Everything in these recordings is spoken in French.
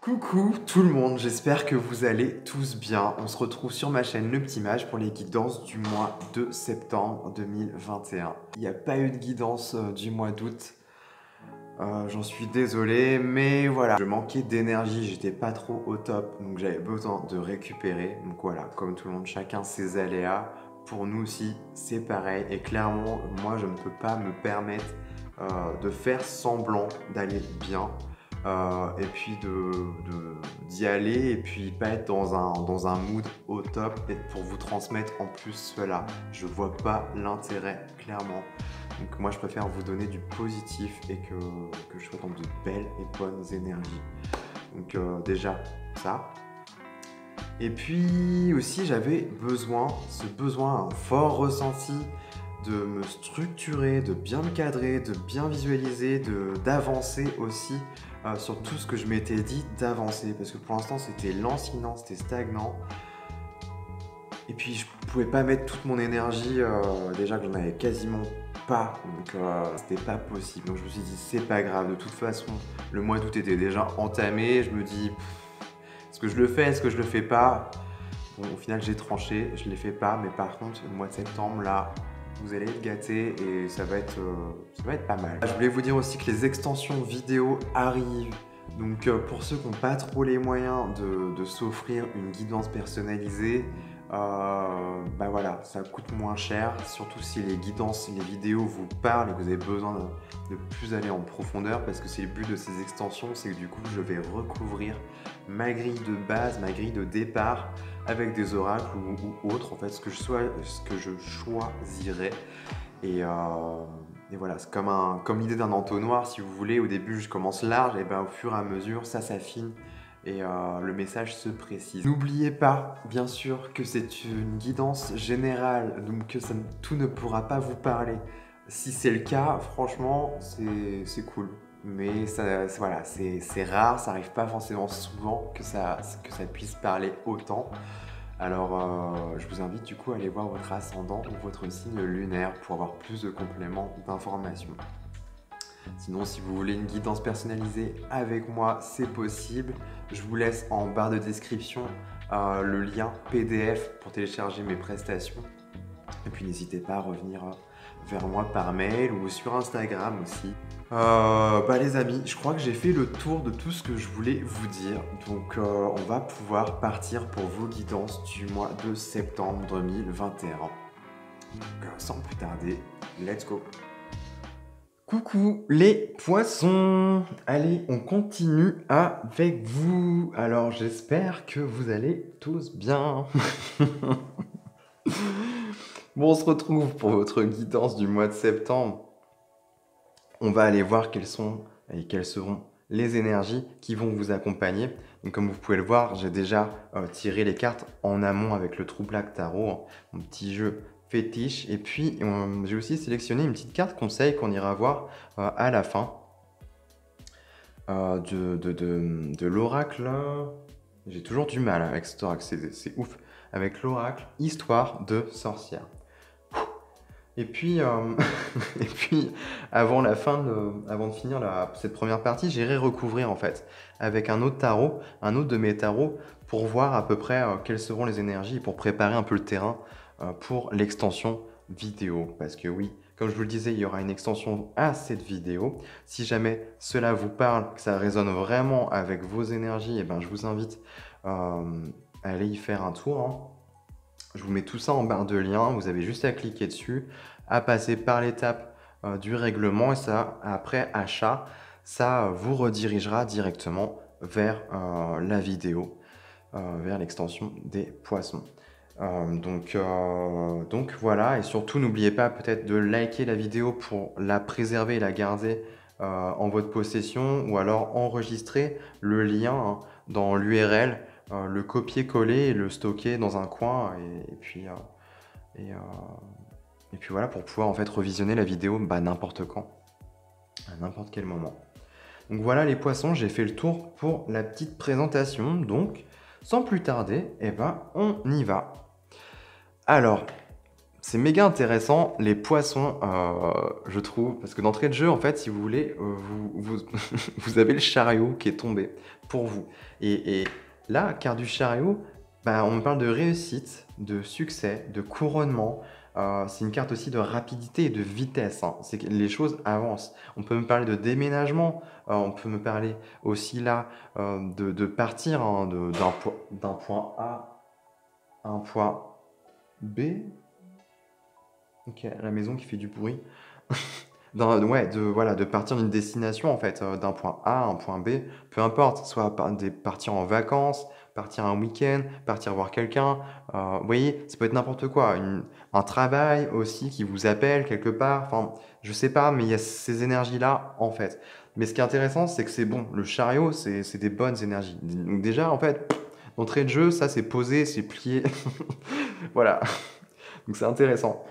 Coucou tout le monde, j'espère que vous allez tous bien. On se retrouve sur ma chaîne Le Petit Mage pour les guidances du mois de septembre 2021. Il n'y a pas eu de guidance du mois d'août, j'en suis désolé, mais voilà. Je manquais d'énergie, j'étais pas trop au top, donc j'avais besoin de récupérer. Donc voilà, comme tout le monde, chacun ses aléas. Pour nous aussi, c'est pareil. Et clairement, moi, je ne peux pas me permettre de faire semblant d'aller bien. Et puis d'y aller et puis pas être dans un mood au top et pour vous transmettre en plus cela. Je vois pas l'intérêt, clairement. Donc moi je préfère vous donner du positif et que je sois dans de belles et bonnes énergies. Donc déjà ça. Et puis aussi j'avais ce besoin fort ressenti de me structurer, de bien me cadrer, de bien visualiser, d'avancer aussi sur tout ce que je m'étais dit d'avancer. Parce que pour l'instant, c'était lancinant, c'était stagnant. Et puis, je pouvais pas mettre toute mon énergie, déjà que j'en avais quasiment pas. Donc, c'était pas possible. Donc, je me suis dit, c'est pas grave. De toute façon, le mois d'août était déjà entamé. Je me dis, est-ce que je le fais, est-ce que je le fais pas? Bon, au final, j'ai tranché, je l'ai fait pas. Mais par contre, le mois de septembre, là, vous allez être gâtés et ça va être pas mal. Je voulais vous dire aussi que les extensions vidéo arrivent. Donc pour ceux qui n'ont pas trop les moyens de s'offrir une guidance personnalisée, bah voilà, ça coûte moins cher, surtout si les guidances, les vidéos vous parlent et que vous avez besoin de plus aller en profondeur, parce que c'est le but de ces extensions, c'est que du coup je vais recouvrir ma grille de base, ma grille de départ avec des oracles ou autres, en fait, ce que je choisirais. Et voilà, c'est comme l'idée d'un entonnoir, si vous voulez. Au début, je commence large, et ben, au fur et à mesure, ça s'affine et le message se précise. N'oubliez pas, bien sûr, que c'est une guidance générale, donc que tout ne pourra pas vous parler. Si c'est le cas, franchement, c'est cool. Mais voilà, c'est rare, ça n'arrive pas forcément souvent que ça puisse parler autant. Alors, je vous invite du coup à aller voir votre ascendant ou votre signe lunaire pour avoir plus de compléments d'informations. Sinon, si vous voulez une guidance personnalisée avec moi, c'est possible. Je vous laisse en barre de description le lien PDF pour télécharger mes prestations. Et puis n'hésitez pas à revenir vers moi par mail ou sur Instagram aussi. Bah les amis, je crois que j'ai fait le tour de tout ce que je voulais vous dire. Donc on va pouvoir partir pour vos guidances du mois de septembre 2021. Donc sans plus tarder, let's go. Coucou les poissons. Allez, on continue avec vous. Alors j'espère que vous allez tous bien. Bon, on se retrouve pour votre guidance du mois de septembre. On va aller voir quelles seront les énergies qui vont vous accompagner. Donc, comme vous pouvez le voir, j'ai déjà tiré les cartes en amont avec le True Black Tarot, mon petit jeu fétiche. Et puis, j'ai aussi sélectionné une petite carte conseil qu'on ira voir à la fin de l'oracle. J'ai toujours du mal avec cet oracle, c'est ouf. Avec l'oracle Histoire de sorcière. Et puis, et puis avant de finir cette première partie, j'irai recouvrir en fait avec un autre tarot, un autre de mes tarots, pour voir à peu près quelles seront les énergies, pour préparer un peu le terrain pour l'extension vidéo. Parce que oui, comme je vous le disais, il y aura une extension à cette vidéo. Si jamais cela vous parle, que ça résonne vraiment avec vos énergies, et ben, je vous invite à aller y faire un tour, hein. Je vous mets tout ça en barre de lien, vous avez juste à cliquer dessus, à passer par l'étape du règlement et ça, après achat, ça vous redirigera directement vers la vidéo, vers l'extension des poissons. Donc voilà, et surtout n'oubliez pas peut-être de liker la vidéo pour la préserver et la garder en votre possession, ou alors enregistrer le lien hein, dans l'URL, le copier-coller et le stocker dans un coin, et puis voilà, pour pouvoir en fait revisionner la vidéo n'importe quand, à n'importe quel moment. Donc voilà les poissons, j'ai fait le tour pour la petite présentation, donc sans plus tarder, on y va. Alors, C'est méga intéressant, les poissons, je trouve, parce que d'entrée de jeu, en fait, si vous voulez, vous avez le chariot qui est tombé pour vous. Et là, carte du chariot, bah, on me parle de réussite, de succès, de couronnement. C'est une carte aussi de rapidité et de vitesse, hein. C'est que les choses avancent. On peut me parler de déménagement, on peut me parler aussi là de partir hein, d'un point A à un point B. Ok, la maison qui fait du bruit. Ouais, voilà, de partir d'une destination, en fait, d'un point A à un point B, peu importe, soit partir en vacances, partir un week-end, partir voir quelqu'un, vous voyez, ça peut être n'importe quoi. Un travail aussi qui vous appelle quelque part, enfin, je sais pas, mais il y a ces énergies-là, en fait. Mais ce qui est intéressant, c'est que c'est bon, le chariot, c'est des bonnes énergies. Donc déjà, en fait, d'entrée de jeu, ça, c'est posé, c'est plié. Voilà, donc c'est intéressant.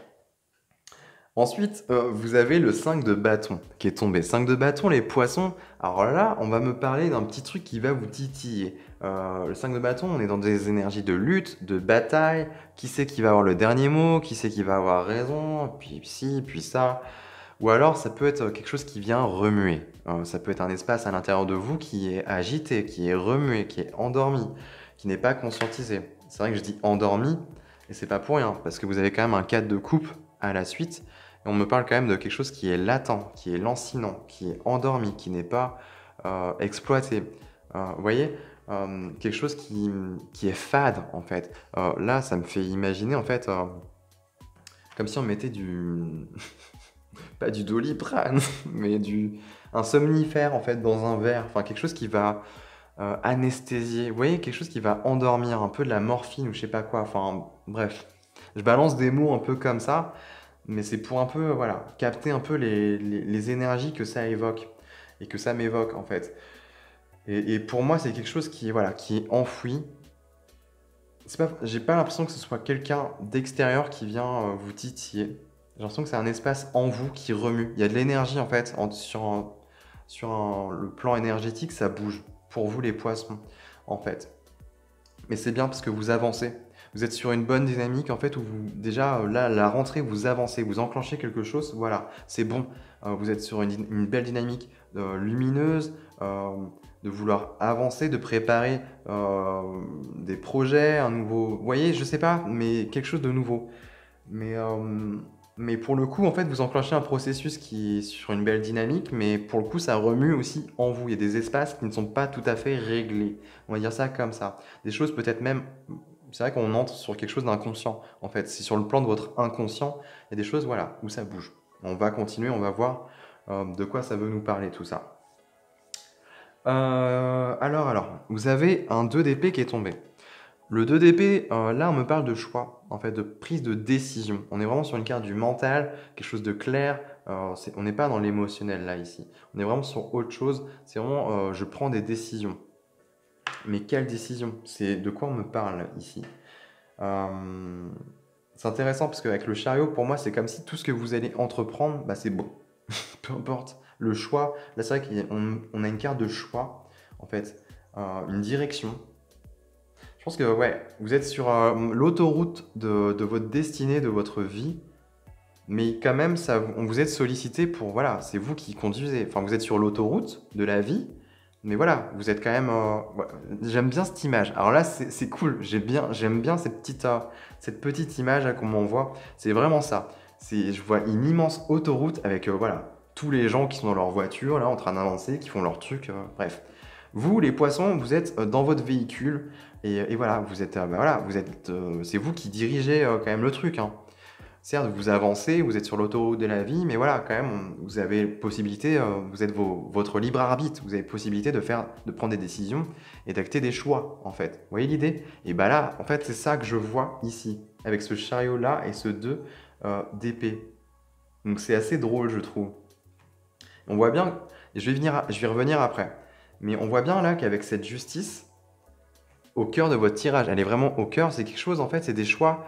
Ensuite, vous avez le 5 de bâton qui est tombé. 5 de bâton, les poissons. Alors là, on va me parler d'un petit truc qui va vous titiller. Le 5 de bâton, on est dans des énergies de lutte, de bataille. Qui c'est qui va avoir le dernier mot? Qui c'est qui va avoir raison? Puis ci, puis ça. Ou alors, ça peut être quelque chose qui vient remuer. Ça peut être un espace à l'intérieur de vous qui est agité, qui est remué, qui est endormi, qui n'est pas conscientisé. C'est vrai que je dis endormi, et c'est pas pour rien, parce que vous avez quand même un 4 de coupe à la suite. Et on me parle quand même de quelque chose qui est latent, qui est lancinant, qui est endormi, qui n'est pas exploité. Vous voyez, quelque chose qui est fade en fait. Là, ça me fait imaginer en fait comme si on mettait du pas du Doliprane, mais un somnifère en fait dans un verre. Enfin, quelque chose qui va anesthésier. Vous voyez, quelque chose qui va endormir, un peu de la morphine ou je sais pas quoi. Enfin, bref, je balance des mots un peu comme ça. Mais c'est pour un peu, voilà, capter un peu les énergies que ça évoque et que ça m'évoque en fait. Et pour moi, c'est quelque chose voilà, qui est enfoui. J'ai pas l'impression que ce soit quelqu'un d'extérieur qui vient vous titiller. J'ai l'impression que c'est un espace en vous qui remue. Il y a de l'énergie en fait le plan énergétique, ça bouge pour vous les poissons en fait. Mais c'est bien parce que vous avancez. Vous êtes sur une bonne dynamique en fait où déjà là la rentrée vous avancez, vous enclenchez quelque chose, voilà, c'est bon. Vous êtes sur une belle dynamique lumineuse, de vouloir avancer, de préparer des projets, un nouveau, vous voyez, je sais pas, mais quelque chose de nouveau. Mais, mais pour le coup, en fait, vous enclenchez un processus qui est sur une belle dynamique, mais pour le coup, ça remue aussi en vous. Il y a des espaces qui ne sont pas tout à fait réglés. On va dire ça comme ça. Des choses peut-être même c'est vrai qu'on entre sur quelque chose d'inconscient. En fait, c'est sur le plan de votre inconscient, il y a des choses voilà, où ça bouge. On va continuer, on va voir de quoi ça veut nous parler tout ça. Alors, vous avez un 2 d'épée qui est tombé. Le 2 d'épée, là, on me parle de choix, en fait, de prise de décision. On est vraiment sur une carte du mental, quelque chose de clair. On n'est pas dans l'émotionnel, là, ici. On est vraiment sur autre chose. C'est vraiment, je prends des décisions. Mais quelle décision? C'est de quoi on me parle ici? C'est intéressant parce qu'avec le chariot, pour moi, c'est comme si tout ce que vous allez entreprendre, bah, c'est bon. Peu importe. Le choix, là, c'est vrai qu'on a une carte de choix, en fait, une direction. Je pense que ouais, vous êtes sur l'autoroute de votre destinée, de votre vie, mais quand même, on vous êtes sollicité pour, voilà, c'est vous qui conduisez. Enfin, vous êtes sur l'autoroute de la vie, mais voilà, vous êtes quand même... ouais, j'aime bien cette image. Alors là, c'est cool, j'aime bien cette petite image là, qu'on m'envoie. C'est vraiment ça. Je vois une immense autoroute avec, voilà, tous les gens qui sont dans leur voiture, là, en train d'avancer, qui font leur truc, bref. Vous, les poissons, vous êtes dans votre véhicule et voilà, c'est vous qui dirigez quand même le truc, hein. Certes, vous avancez, vous êtes sur l'autoroute de la vie, mais voilà, quand même, vous avez possibilité, vous êtes votre libre arbitre, vous avez possibilité de prendre des décisions et d'acter des choix, en fait. Vous voyez l'idée? Et bah là, en fait, c'est ça que je vois ici, avec ce chariot-là et ce 2 d'épée. Donc c'est assez drôle, je trouve. On voit bien, et je vais y revenir après, mais on voit bien là qu'avec cette justice, au cœur de votre tirage, elle est vraiment au cœur, c'est quelque chose en fait, c'est des choix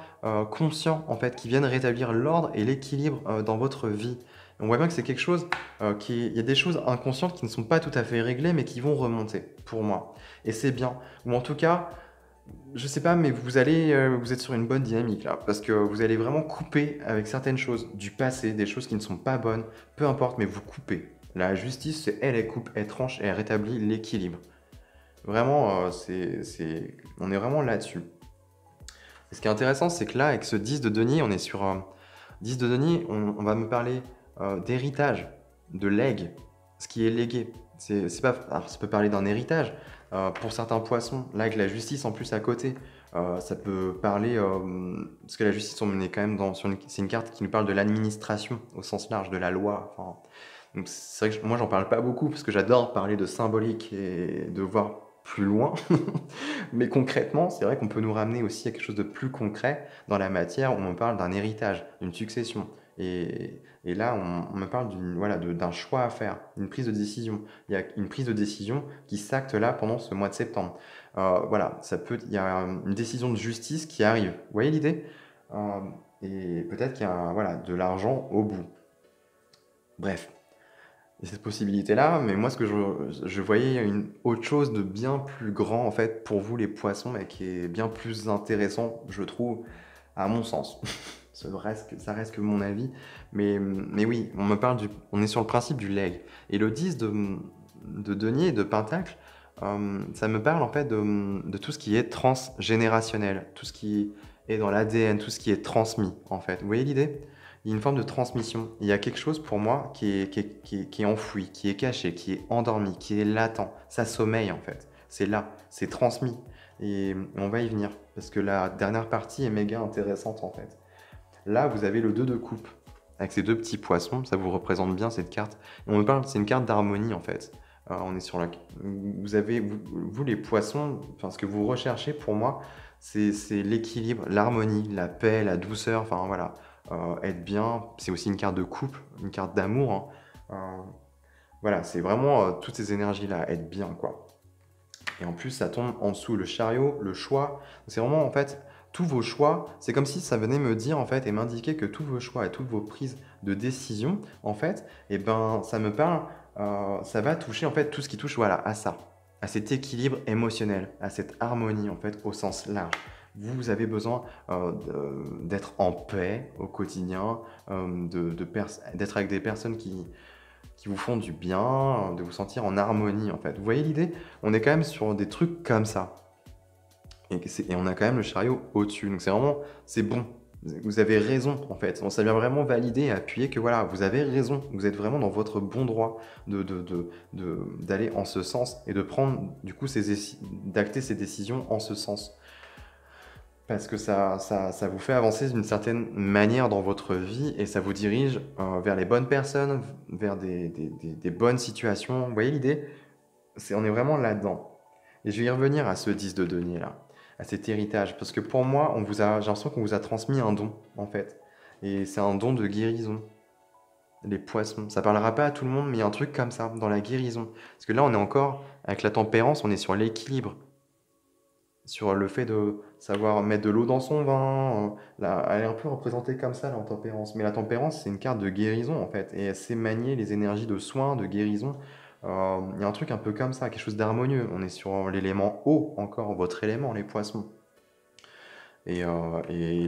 conscients en fait qui viennent rétablir l'ordre et l'équilibre dans votre vie. On voit bien que c'est quelque chose il y a des choses inconscientes qui ne sont pas tout à fait réglées mais qui vont remonter pour moi. Et c'est bien, ou en tout cas, je sais pas, mais vous êtes sur une bonne dynamique là, parce que vous allez vraiment couper avec certaines choses du passé, des choses qui ne sont pas bonnes, peu importe, mais vous coupez. La justice, c'est elle coupe, elle tranche et elle rétablit l'équilibre. Vraiment, on est vraiment là-dessus. Et ce qui est intéressant, c'est que là, avec ce 10 de denier, on est sur 10 de denier, on va me parler d'héritage, de legs, ce qui est légué. C'est pas, alors, ça peut parler d'un héritage pour certains poissons, là avec la justice en plus à côté. Ça peut parler, parce que la justice, on est quand même c'est une carte qui nous parle de l'administration au sens large, de la loi. Enfin, donc c'est vrai que moi, j'en parle pas beaucoup parce que j'adore parler de symbolique et de voir plus loin. Mais concrètement, c'est vrai qu'on peut nous ramener aussi à quelque chose de plus concret dans la matière où on parle d'un héritage, d'une succession. Et là, on me parle voilà, d'un choix à faire, d'une prise de décision. Il y a une prise de décision qui s'acte là pendant ce mois de septembre. Voilà, il y a une décision de justice qui arrive. Vous voyez l'idée? Euh, et peut-être qu'il y a voilà, de l'argent au bout. Bref, il y a cette possibilité-là, mais moi, ce que je voyais une autre chose de bien plus grand, en fait, pour vous, les poissons, et qui est bien plus intéressant, je trouve, à mon sens. Ça reste que mon avis, mais oui, on est sur le principe du leg. Et le 10 de denier et de pentacle, ça me parle, en fait, de tout ce qui est transgénérationnel, tout ce qui est dans l'ADN, tout ce qui est transmis, en fait. Vous voyez l'idée? Il y a une forme de transmission. Il y a quelque chose pour moi qui est enfoui, qui est caché, qui est endormi, qui est latent. Ça sommeille en fait. C'est là, c'est transmis. Et on va y venir. Parce que la dernière partie est méga intéressante en fait. Là, vous avez le 2 de coupe. Avec ces deux petits poissons, ça vous représente bien cette carte. Et on me parle, c'est une carte d'harmonie en fait. On est sur la. Vous les poissons, enfin ce que vous recherchez pour moi, c'est l'équilibre, l'harmonie, la paix, la douceur, enfin voilà être bien. C'est aussi une carte de couple, une carte d'amour, hein. Voilà, c'est vraiment toutes ces énergies-là, être bien, quoi. Et en plus, ça tombe en dessous le chariot, le choix. C'est vraiment, en fait, tous vos choix. C'est comme si ça venait me dire, en fait, et m'indiquer que tous vos choix et toutes vos prises de décision, en fait, et ben, ça me parle, ça va toucher, en fait, tout ce qui touche, voilà, à ça, à cet équilibre émotionnel, à cette harmonie, en fait, au sens large. Vous avez besoin d'être en paix au quotidien, d'être avec des personnes qui vous font du bien, de vous sentir en harmonie en fait. Vous voyez l'idée? On est quand même sur des trucs comme ça. Et on a quand même le chariot au-dessus. Donc c'est vraiment, c'est bon. Vous avez raison en fait. Ça vient vraiment valider et appuyer que voilà, vous avez raison. Vous êtes vraiment dans votre bon droit d'aller en ce sens et de prendre du coup d'acter ces décisions en ce sens. Parce que ça vous fait avancer d'une certaine manière dans votre vie et ça vous dirige vers les bonnes personnes, vers des bonnes situations. Vous voyez l'idée? On est vraiment là-dedans. Et je vais y revenir à ce 10 de denier là, à cet héritage. Parce que pour moi, j'ai l'impression qu'on vous a transmis un don, en fait. Et c'est un don de guérison. Les poissons. Ça parlera pas à tout le monde, mais il y a un truc comme ça, dans la guérison. Parce que là, on est encore, avec la tempérance, on est sur l'équilibre, sur le fait de savoir mettre de l'eau dans son vin. Elle est un peu représentée comme ça, la tempérance. Mais la tempérance, c'est une carte de guérison, en fait. Et elle sait manier les énergies de soin, de guérison. Il y a un truc un peu comme ça, quelque chose d'harmonieux. On est sur l'élément eau, encore, votre élément, les poissons. Et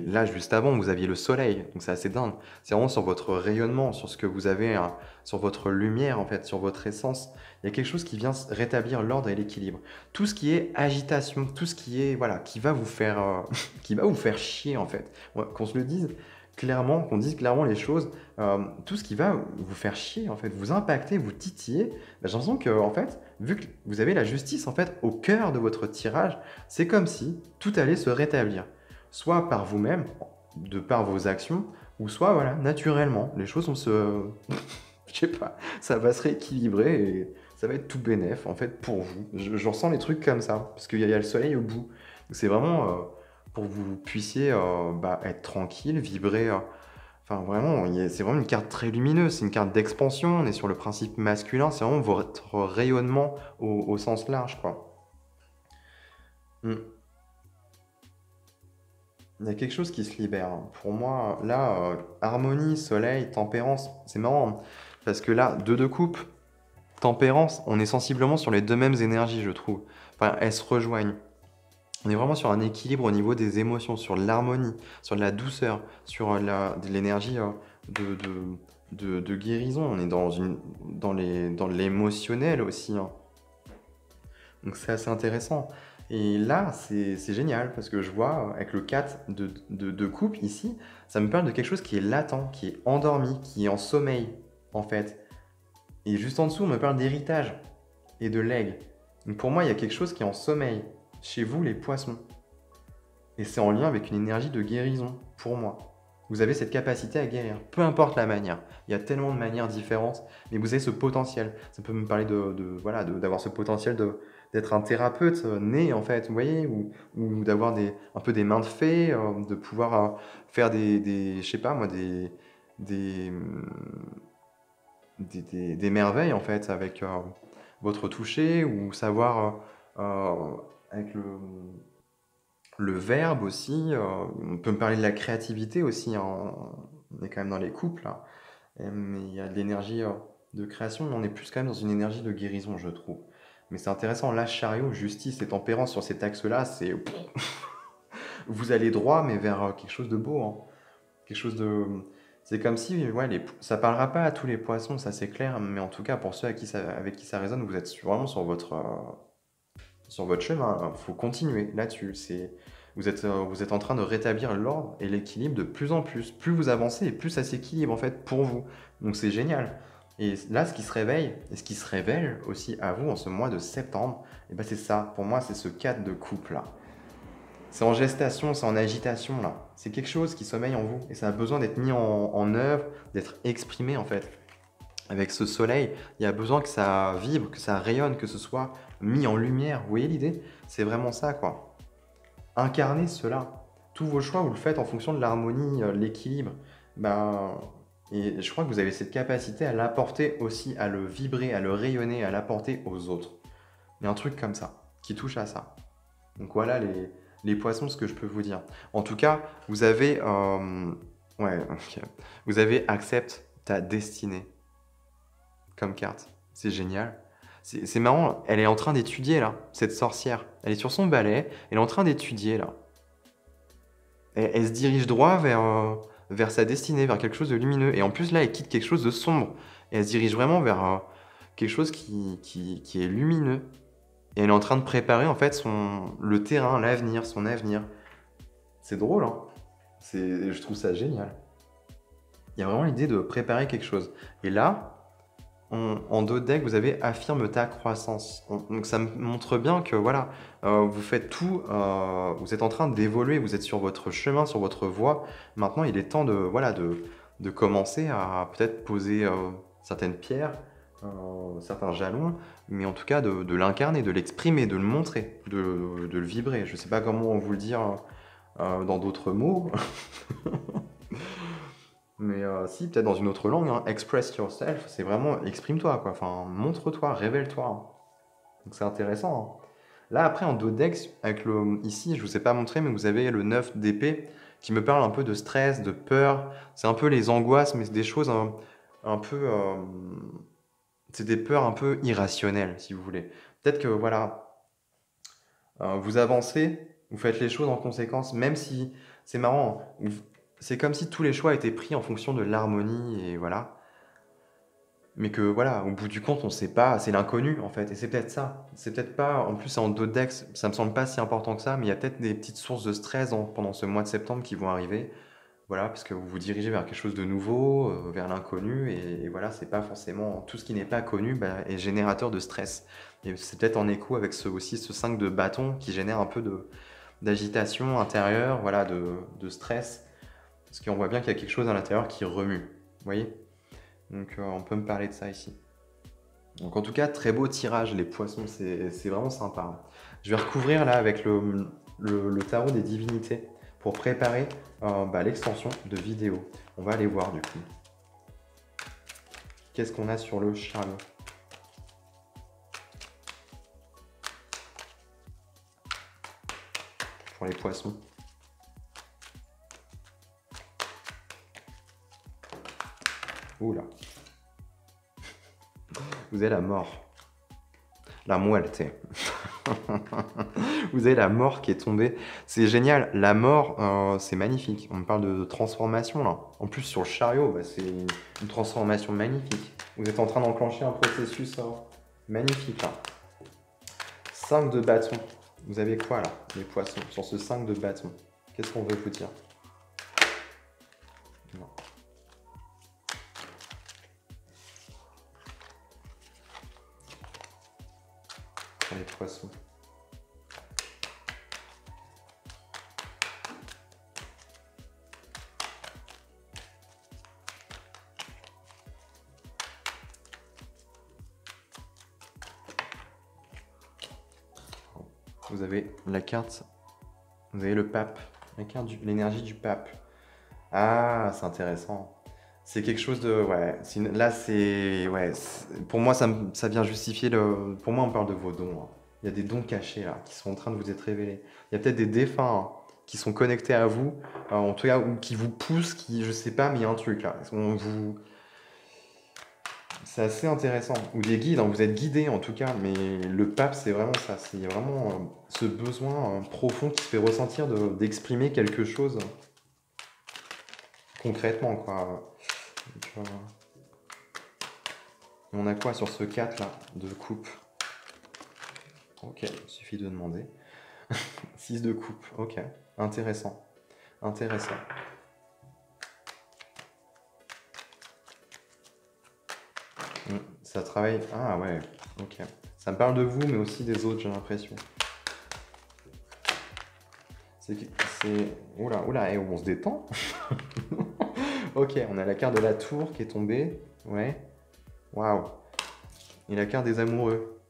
là, juste avant, vous aviez le soleil, donc c'est assez dingue. C'est vraiment sur votre rayonnement, sur ce que vous avez, hein, sur votre lumière, en fait, sur votre essence. Il y a quelque chose qui vient rétablir l'ordre et l'équilibre. Tout ce qui est agitation, tout ce qui est, voilà, qui va vous faire, qui va vous faire chier, en fait. Ouais, qu'on se le dise clairement, qu'on dise clairement les choses, tout ce qui va vous faire chier, en fait, vous impacter, vous titiller, bah, j'ai l'impression que, en fait, vu que vous avez la justice, en fait, au cœur de votre tirage, c'est comme si tout allait se rétablir soit par vous-même, de par vos actions, ou soit voilà, naturellement. Les choses vont se. Je sais pas, ça va se rééquilibrer et ça va être tout bénef en fait pour vous. Je ressens les trucs comme ça, parce qu'il y a le soleil au bout. C'est vraiment pour que vous puissiez être tranquille, vibrer. Enfin vraiment, c'est vraiment une carte très lumineuse, c'est une carte d'expansion, on est sur le principe masculin, c'est vraiment votre rayonnement au sens large quoi. Hmm. Il y a quelque chose qui se libère, hein. Pour moi, là, harmonie, soleil, tempérance, c'est marrant, hein. Parce que là, deux de coupe, tempérance, on est sensiblement sur les deux mêmes énergies, je trouve. Enfin, elles se rejoignent. On est vraiment sur un équilibre au niveau des émotions, sur l'harmonie, sur de la douceur, sur de l'énergie de guérison. On est dans l'émotionnel aussi, hein. Donc c'est assez intéressant. Et là, c'est génial parce que je vois avec le 4 de coupe ici, ça me parle de quelque chose qui est latent, qui est endormi, qui est en sommeil en fait. Et juste en dessous, on me parle d'héritage et de legs. Donc pour moi, il y a quelque chose qui est en sommeil chez vous, les poissons. Et c'est en lien avec une énergie de guérison, pour moi. Vous avez cette capacité à guérir, peu importe la manière. Il y a tellement de manières différentes, mais vous avez ce potentiel. Ça peut me parler voilà, d'avoir ce potentiel d'être un thérapeute né, en fait, vous voyez, ou d'avoir un peu des mains de fée, de pouvoir faire je sais pas moi, des, des merveilles, en fait, avec votre toucher, ou savoir, avec le verbe aussi, on peut me parler de la créativité aussi, hein, on est quand même dans les couples, là. Mais il y a de l'énergie de création, mais on est plus quand même dans une énergie de guérison, je trouve. Mais c'est intéressant, là, chariot, justice et tempérance sur cet axe-là, c'est... Vous allez droit, mais vers quelque chose de beau, hein. Quelque chose de... C'est comme si, ouais, ça parlera pas à tous les poissons, ça c'est clair, mais en tout cas, pour ceux avec qui ça résonne, vous êtes vraiment sur votre chemin. Il faut continuer là-dessus. Vous êtes en train de rétablir l'ordre et l'équilibre de plus en plus. Plus vous avancez et plus ça s'équilibre en fait pour vous. Donc c'est génial. Et là, ce qui se réveille et ce qui se révèle aussi à vous en ce mois de septembre, et ben c'est ça. Pour moi, c'est ce cadre de couple là. C'est en gestation, c'est en agitation là. C'est quelque chose qui sommeille en vous et ça a besoin d'être mis en œuvre, d'être exprimé en fait. Avec ce soleil, il y a besoin que ça vibre, que ça rayonne, que ce soit mis en lumière. Vous voyez l'idée? C'est vraiment ça, quoi. Incarnez cela. Tous vos choix, vous le faites en fonction de l'harmonie, l'équilibre. Ben, et je crois que vous avez cette capacité à l'apporter aussi, à le vibrer, à le rayonner, à l'apporter aux autres. Il y a un truc comme ça, qui touche à ça. Donc voilà les poissons, ce que je peux vous dire. En tout cas, vous avez... ouais, ok. Vous avez accepte ta destinée comme carte. C'est génial. C'est marrant, elle est en train d'étudier là, cette sorcière. Elle est sur son balai, elle est en train d'étudier là. Elle se dirige droit vers sa destinée, vers quelque chose de lumineux. Et en plus là, elle quitte quelque chose de sombre. Et elle se dirige vraiment vers quelque chose qui est lumineux. Et elle est en train de préparer en fait le terrain, l'avenir, son avenir. C'est drôle, hein. Je trouve ça génial. Il y a vraiment l'idée de préparer quelque chose. Et là, en dos de deck, vous avez affirme ta croissance. Donc ça me montre bien que voilà, vous faites tout, vous êtes en train d'évoluer, vous êtes sur votre chemin, sur votre voie. Maintenant, il est temps voilà, de commencer à peut-être poser certaines pierres, certains jalons, mais en tout cas de l'incarner, de l'exprimer, de le montrer, de le vibrer. Je ne sais pas comment vous le dire dans d'autres mots. Mais si, peut-être dans une autre langue, hein, express yourself, c'est vraiment exprime-toi, quoi. Enfin, montre-toi, révèle-toi, hein. Donc c'est intéressant, hein. Là, après, en dos deck, ici, je vous ai pas montré, mais vous avez le 9 d'épée qui me parle un peu de stress, de peur. C'est un peu les angoisses, mais c'est des choses un peu. C'est des peurs un peu irrationnelles, si vous voulez. Peut-être que, voilà, vous avancez, vous faites les choses en conséquence, même si c'est marrant, hein, c'est comme si tous les choix étaient pris en fonction de l'harmonie et voilà. Mais que voilà, au bout du compte, on sait pas, c'est l'inconnu en fait. Et c'est peut-être ça. C'est peut-être pas, en plus c'est en dos de deck, ça me semble pas si important que ça, mais il y a peut-être des petites sources de stress pendant ce mois de septembre qui vont arriver. Voilà, parce que vous vous dirigez vers quelque chose de nouveau, vers l'inconnu, et voilà, c'est pas forcément tout ce qui n'est pas connu bah, est générateur de stress. Et c'est peut-être en écho avec aussi ce 5 de bâton qui génère un peu d'agitation intérieure, voilà, de stress. Parce qu'on voit bien qu'il y a quelque chose à l'intérieur qui remue. Vous voyez? Donc on peut me parler de ça ici. Donc en tout cas, très beau tirage, les poissons, c'est vraiment sympa. Je vais recouvrir là avec le tarot des divinités pour préparer l'extension de vidéo. On va aller voir du coup. Qu'est-ce qu'on a sur le chariot? Pour les poissons. Oula. Vous avez la mort. La muerte. Vous avez la mort qui est tombée. C'est génial. La mort, c'est magnifique. On me parle de transformation là. En plus, sur le chariot, bah, c'est une transformation magnifique. Vous êtes en train d'enclencher un processus magnifique là. 5 de bâton. Vous avez quoi là, les poissons, sur ce 5 de bâton? Qu'est-ce qu'on veut vous dire? Non. Sur les poissons. Vous avez la carte, vous avez le pape, la carte l'énergie du pape. Ah, c'est intéressant. C'est quelque chose de... Ouais, là c'est... Ouais, pour moi ça vient justifier le... Pour moi on parle de vos dons, hein. Il y a des dons cachés là, qui sont en train de vous être révélés. Il y a peut-être des défunts qui sont connectés à vous, en tout cas, ou qui vous poussent, je sais pas, mais il y a un truc là. C'est assez intéressant. Ou des guides, hein, vous êtes guidés en tout cas, mais le pape, c'est vraiment ça. C'est vraiment ce besoin profond qui se fait ressentir d'exprimer quelque chose concrètement, quoi. Donc, on a quoi sur ce 4 là de coupe? Ok, il suffit de demander. 6 de coupe, ok. Intéressant. Intéressant. Ça travaille... Ah ouais, ok. Ça me parle de vous, mais aussi des autres, j'ai l'impression. C'est... Oula, oula, et on se détend. Ok, on a la carte de la tour qui est tombée. Ouais. Waouh. Et la carte des amoureux.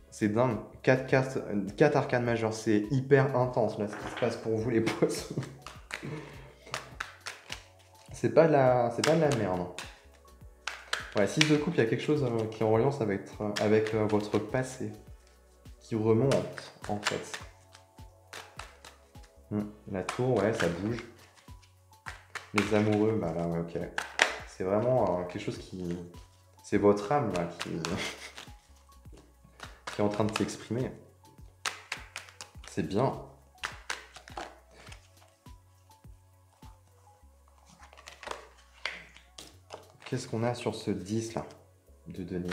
C'est dingue. 4 arcanes majeures. C'est hyper intense, là, ce qui se passe pour vous, les poissons. C'est pas de la merde. Ouais, 6 de coupe, il y a quelque chose qui est en reliance avec votre passé. Qui remonte, en fait. La tour, ouais, ça bouge. Les amoureux, bah là, ouais, ok. C'est vraiment quelque chose qui... C'est votre âme, là, qui est en train de s'exprimer. C'est bien. Qu'est-ce qu'on a sur ce 10, là, de denier?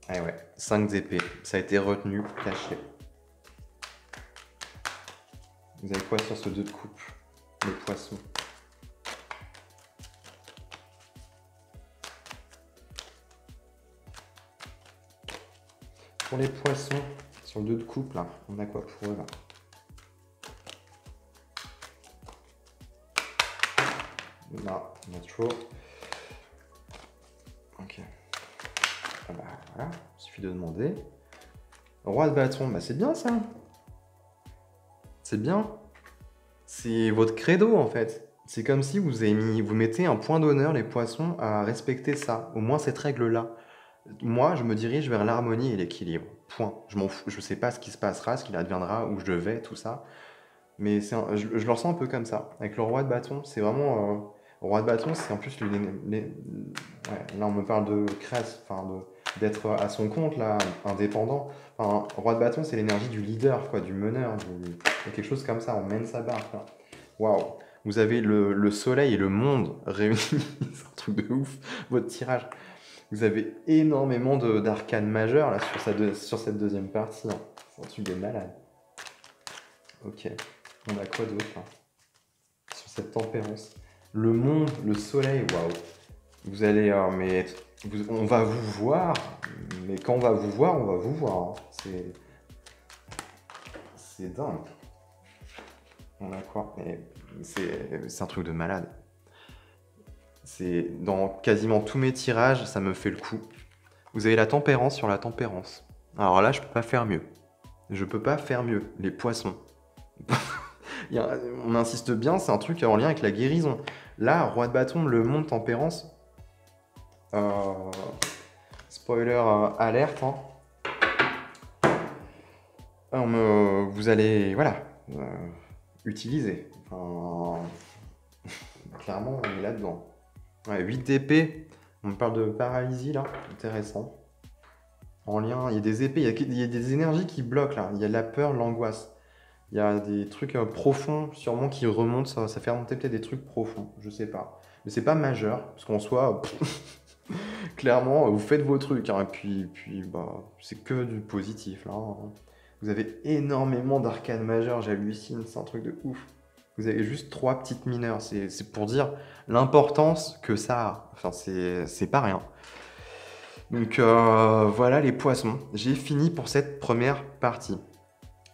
Ah ouais, 5 d'épée. Ça a été retenu, caché. Vous avez quoi sur ce 2 de coupe? Le poisson. Pour les poissons, sur le 2 de coupe, là, on a quoi pour eux, là? Non, on a trop. Ok. Ah bah voilà, il suffit de demander. Roi de bâton, bah c'est bien ça. C'est bien. C'est votre credo en fait. C'est comme si vous mettez un point d'honneur, les poissons, à respecter ça. Au moins cette règle-là. Moi, je me dirige vers l'harmonie et l'équilibre. Point. Je m'en fous. Je sais pas ce qui se passera, ce qu'il adviendra, où je vais, tout ça. Mais je le ressens un peu comme ça. Avec le roi de bâton, c'est vraiment... roi de bâton, c'est en plus... Ouais, là, on me parle de création, enfin, d'être à son compte, là, indépendant. Enfin, roi de bâton, c'est l'énergie du leader, quoi, du meneur. Il y a quelque chose comme ça, on mène sa barque. Waouh! Vous avez le soleil et le monde réunis. C'est un truc de ouf, votre tirage. Vous avez énormément d'arcanes majeures là, sur cette deuxième partie. Hein. C'est un truc de malade. Ok. On a quoi d'autre là? Sur cette tempérance? Le monde, le soleil, waouh. Vous allez... on va vous voir. Mais quand on va vous voir, on va vous voir. Hein. C'est dingue. On a quoi? C'est un truc de malade. C'est dans quasiment tous mes tirages, ça me fait le coup. Vous avez la tempérance sur la tempérance. Alors là, je peux pas faire mieux. Je peux pas faire mieux. Les poissons. On insiste bien, c'est un truc en lien avec la guérison. Là, roi de bâton, le monde tempérance. Spoiler alerte. Hein. Vous allez, voilà, utiliser. Enfin, clairement, on est là-dedans. Ouais, 8 d'épée, on me parle de paralysie là, intéressant. En lien, il y a des épées, il y a des énergies qui bloquent là. Il y a la peur, l'angoisse. Il y a des trucs profonds, sûrement qui remontent, ça fait remonter peut-être des trucs profonds, je sais pas. Mais c'est pas majeur, parce qu'en soi, clairement, vous faites vos trucs, hein, et puis bah, c'est que du positif là, hein. Vous avez énormément d'arcanes majeures, j'hallucine, c'est un truc de ouf. Vous avez juste 3 petites mineures, c'est pour dire l'importance que ça a. Enfin, c'est pas rien. Donc voilà les poissons, j'ai fini pour cette première partie.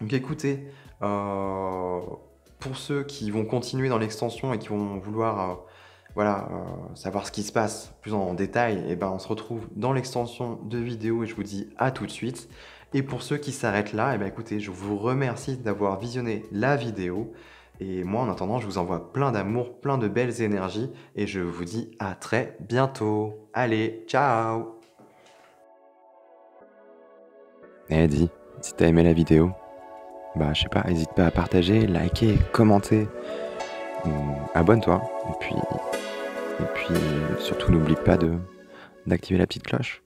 Donc écoutez, pour ceux qui vont continuer dans l'extension et qui vont vouloir voilà, savoir ce qui se passe plus en détail, et ben, on se retrouve dans l'extension de vidéo et je vous dis à tout de suite. Et pour ceux qui s'arrêtent là, et ben, écoutez, je vous remercie d'avoir visionné la vidéo. Et moi, en attendant, je vous envoie plein d'amour, plein de belles énergies et je vous dis à très bientôt. Allez, ciao! Eh dis, si t'as aimé la vidéo, bah je sais pas, n'hésite pas à partager, liker, commenter, abonne-toi, et puis surtout n'oublie pas d'activer la petite cloche.